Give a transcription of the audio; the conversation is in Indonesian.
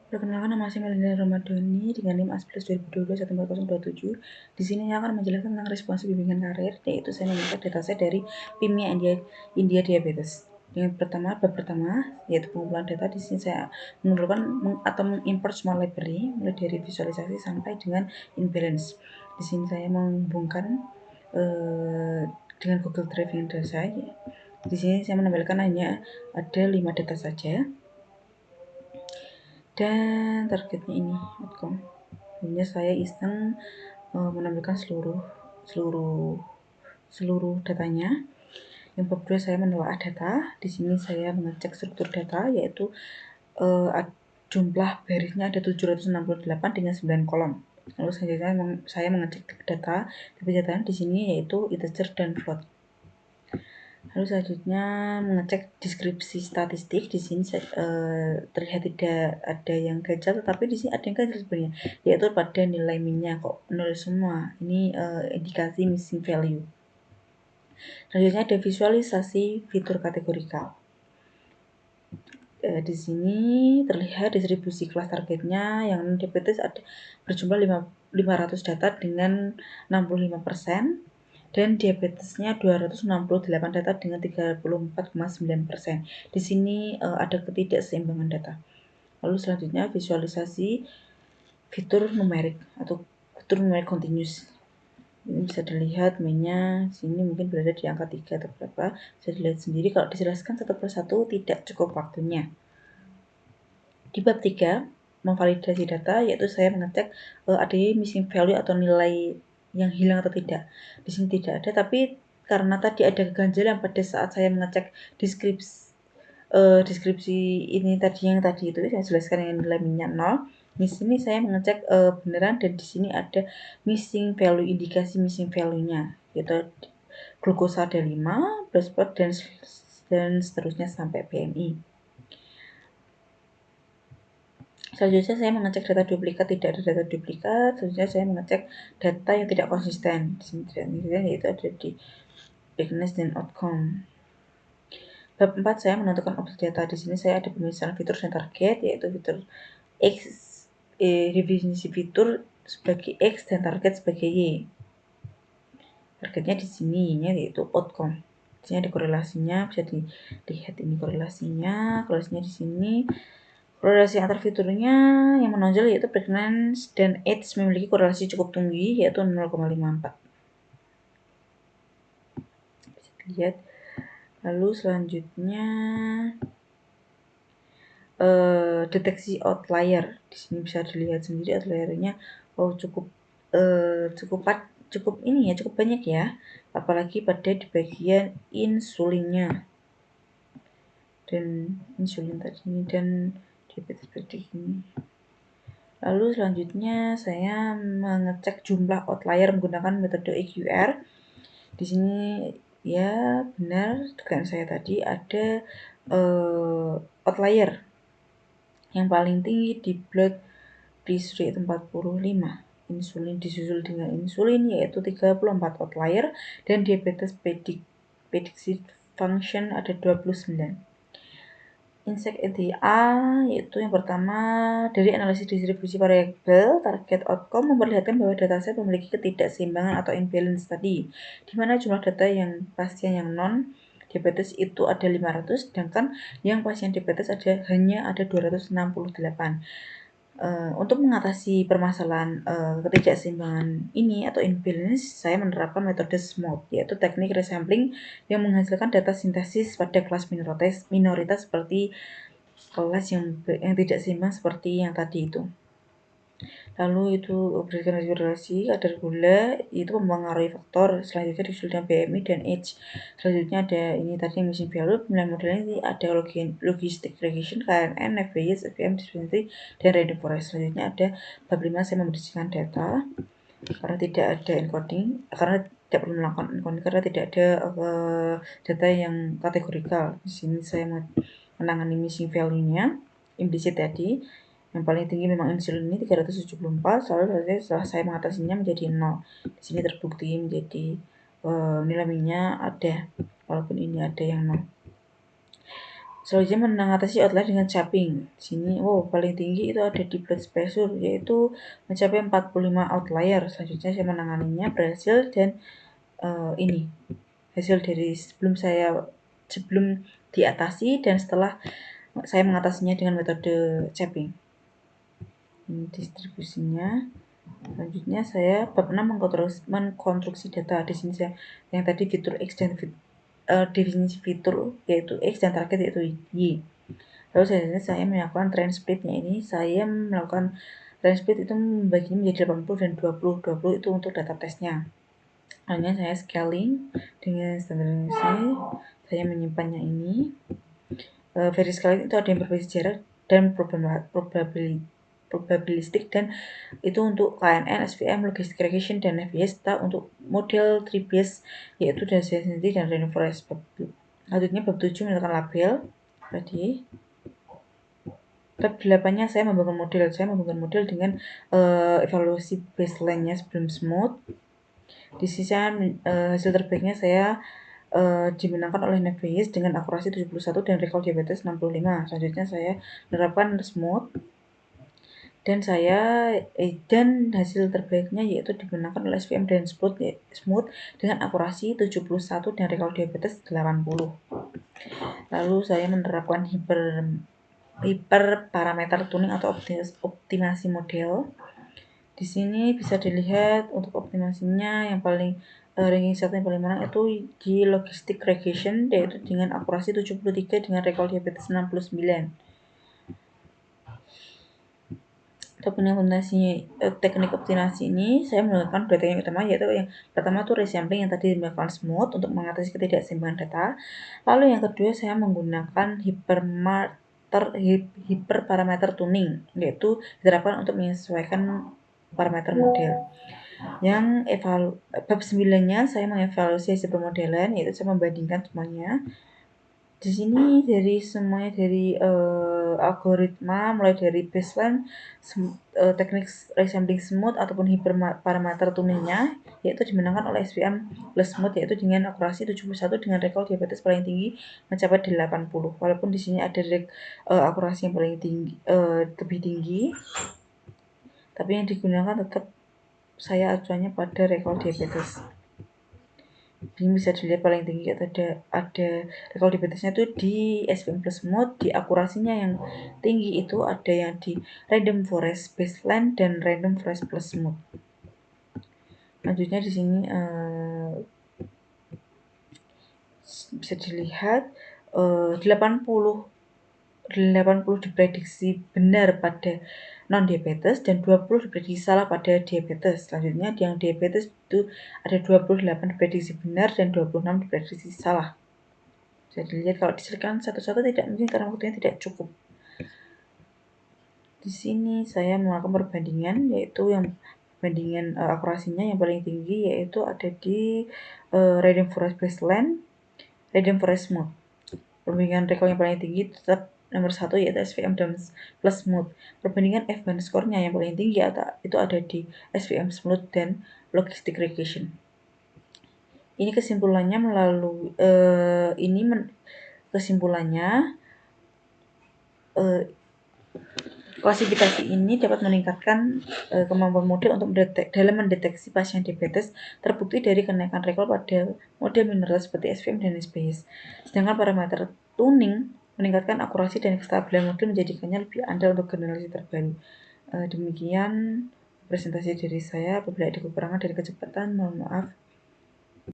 Perkenalkan, nama saya Melinda Ramadhani dengan NIM AS+20221427. Di sini saya akan menjelaskan tentang responsif bimbingan karir, yaitu saya meminta dataset dari PIMIA India Diabetes. Yang pertama, bab pertama, yaitu pengumpulan data. Di sini saya mengumpulkan atau mengimport semua library, mulai dari visualisasi sampai dengan imbalance. Di sini saya menghubungkan dengan Google Drive yang ada saya. Di sini saya menampilkan hanya ada 5 data saja. Dan targetnya ini outcome. Hanya saya iseng menampilkan seluruh datanya. Yang bab 2 saya menelaah data. Di sini saya mengecek struktur data, yaitu jumlah barisnya ada 768 dengan 9 kolom. Lalu selanjutnya saya mengecek data tipe catatan di sini, yaitu integer dan float. Lalu selanjutnya mengecek deskripsi statistik. Di sini terlihat tidak ada yang ganjil, tetapi di sini ada yang ganjil sebenarnya, yaitu pada nilai minnya kok nol semua. Ini indikasi missing value. Selanjutnya ada visualisasi fitur kategorikal. Di sini terlihat distribusi kelas targetnya yang diabetes ada berjumlah 500 data dengan 65%. Dan diabetesnya 268 data dengan 34,9%. Di sini ada ketidakseimbangan data. Lalu selanjutnya visualisasi fitur numerik atau fitur numerik continuous. Ini bisa dilihat mainnya sini mungkin berada di angka 3 atau berapa. Bisa dilihat sendiri, kalau dijelaskan satu persatu tidak cukup waktunya. Di bab 3, memvalidasi data, yaitu saya mengecek adanya missing value atau nilai yang hilang atau tidak. Di sini tidak ada, tapi karena tadi ada keganjilan pada saat saya mengecek deskripsi ini tadi, yang tadi itu saya jelaskan dengan nilai minyak 0. Di sini saya mengecek beneran, dan di sini ada missing value, indikasi missing value-nya, yaitu glukosa ada 5, blood spot dan seterusnya sampai BMI. Selanjutnya saya mengecek data duplikat, tidak ada data duplikat. Selanjutnya saya mengecek data yang tidak konsisten. Di sini tidak konsisten, yaitu ada di bigness dan outcome. Bab 4 saya menentukan objek data. Di sini saya ada pemisahan fitur dan target, yaitu fitur X, definisi fitur sebagai X dan target sebagai Y. Targetnya di sini yaitu outcome. Di sini ada korelasinya, bisa dilihat ini korelasinya di sini. Korelasi antar fiturnya yang menonjol yaitu pregnancy dan age memiliki korelasi cukup tinggi, yaitu 0,54. Bisa dilihat. Lalu selanjutnya deteksi outlier. Di sini bisa dilihat sendiri outliernya cukup banyak ya, apalagi pada di bagian insulinnya dan insulin tadi ini dan diabetes ini. Lalu selanjutnya saya mengecek jumlah outlier menggunakan metode EQR. Di sini ya benar dugaan saya tadi, ada outlier yang paling tinggi di blood please rate 45. Insulin disusul dengan insulin yaitu 34 outlier, dan diabetes prediksi function ada 29. Insight ETA yaitu yang pertama, dari analisis distribusi variabel target outcome memperlihatkan bahwa dataset memiliki ketidakseimbangan atau imbalance tadi, di mana jumlah data yang pasien yang non diabetes itu ada 500, sedangkan yang pasien diabetes hanya ada 268. Untuk mengatasi permasalahan ketidakseimbangan ini atau imbalance, saya menerapkan metode SMOD, yaitu teknik resampling yang menghasilkan data sintesis pada kelas minoritas seperti kelas yang tidak seimbang seperti yang tadi itu. Lalu itu berdasarkan relasi kadar gula itu mempengaruhi faktor. Selanjutnya disusul dengan BMI dan age. Selanjutnya ada ini tadi missing value. Pemilihan modelnya ini ada logistic regression, KNN, FBS, FBM, dispensity, dan random forest. Selanjutnya ada bab 5 saya membersihkan data karena tidak ada encoding, karena tidak perlu melakukan encoding karena tidak ada data yang kategorikal. Di sini saya menangani missing value-nya implisit tadi. Yang paling tinggi memang insulin ini 374, lalu setelah saya mengatasinya menjadi 0. Di sini terbukti menjadi nilai minyak ada, walaupun ini ada yang 0. Selanjutnya mengatasi outlier dengan capping. Di sini, paling tinggi itu ada di blood pressure, yaitu mencapai 45 outlier. Selanjutnya saya menanganinya berhasil dan ini hasil dari sebelum diatasi dan setelah saya mengatasinya dengan metode capping. Ini distribusinya. Selanjutnya saya bab 6 mengkonstruksi data. Di sini saya yang tadi fitur X dan definisi fitur yaitu X dan target yaitu Y. Lalu selanjutnya saya melakukan transplitnya. Ini saya melakukan transplit itu membaginya menjadi 80 dan 20. 20 itu untuk data tesnya. Hanya saya scaling dengan standarisasi. Saya menyimpannya ini. Very scaling itu ada yang berbasis jarak dan probabilistik, dan itu untuk KNN, SVM, logistic regression, dan FBS. Untuk model 3-base yaitu density dan random forest. Selanjutnya bab 7 menentukan label tadi. Bab 8-nya saya membangun model. Saya membangun model dengan evaluasi baseline-nya sebelum smooth. Di sisi hasil terbaiknya saya dimenangkan oleh Nebayes dengan akurasi 71 dan recall diabetes 65. Selanjutnya saya menerapkan smooth dan hasil terbaiknya yaitu dimenangkan oleh SVM dan smooth dengan akurasi 71 dan recall diabetes 80. Lalu saya menerapkan hiperparameter tuning atau optimasi model. Di sini bisa dilihat untuk optimasinya yang paling ranking 1 yang paling menang itu di logistic regression, yaitu dengan akurasi 73 dengan recall diabetes 69. Teknik optimasi ini saya menggunakan dua teknik utama, yaitu yang pertama itu resampling yang tadi melakukan smooth untuk mengatasi ketidakseimbangan data. Lalu yang kedua saya menggunakan hiperparameter tuning, yaitu diterapkan untuk menyesuaikan parameter model. Yang bab 9-nya saya mengevaluasi hasil pemodelan, yaitu saya membandingkan semuanya. Di sini dari algoritma mulai dari baseline, teknik resampling smooth ataupun hiperparameter tuningnya yaitu dimenangkan oleh SVM plus smooth, yaitu dengan akurasi 71 dengan recall diabetes paling tinggi mencapai 80. Walaupun di sini ada akurasi yang paling tinggi lebih tinggi, tapi yang digunakan tetap saya acuannya pada recall diabetes. Ini bisa dilihat paling tinggi ada recall diabetesnya itu di SVM plus smooth. Di akurasinya yang tinggi itu ada yang di random forest baseline dan random forest plus smooth. Selanjutnya di sini bisa dilihat 80 diprediksi benar pada non-diabetes dan 20 diprediksi salah pada diabetes. Selanjutnya yang diabetes itu ada 28 diprediksi benar dan 26 diprediksi salah. Bisa dilihat kalau diselesaikan satu-satu tidak mungkin karena waktunya tidak cukup. Di sini saya melakukan perbandingan, yaitu yang perbandingan akurasinya yang paling tinggi yaitu ada di random forest baseline, random forest smooth. Perbandingan recall yang paling tinggi tetap nomor 1 yaitu SVM dan plus smooth. Perbandingan F-band score-nya yang paling tinggi itu ada di SVM smooth dan logistic regression. Ini kesimpulannya klasifikasi ini dapat meningkatkan kemampuan model untuk mendeteksi pasien diabetes, terbukti dari kenaikan recall pada model minoritas seperti SVM dan SBS. Sedangkan parameter tuning meningkatkan akurasi dan kestabilan model, menjadikannya lebih andal untuk generasi terbaru. Demikian presentasi dari saya. Apabila ada kekurangan dari kecepatan, mohon maaf.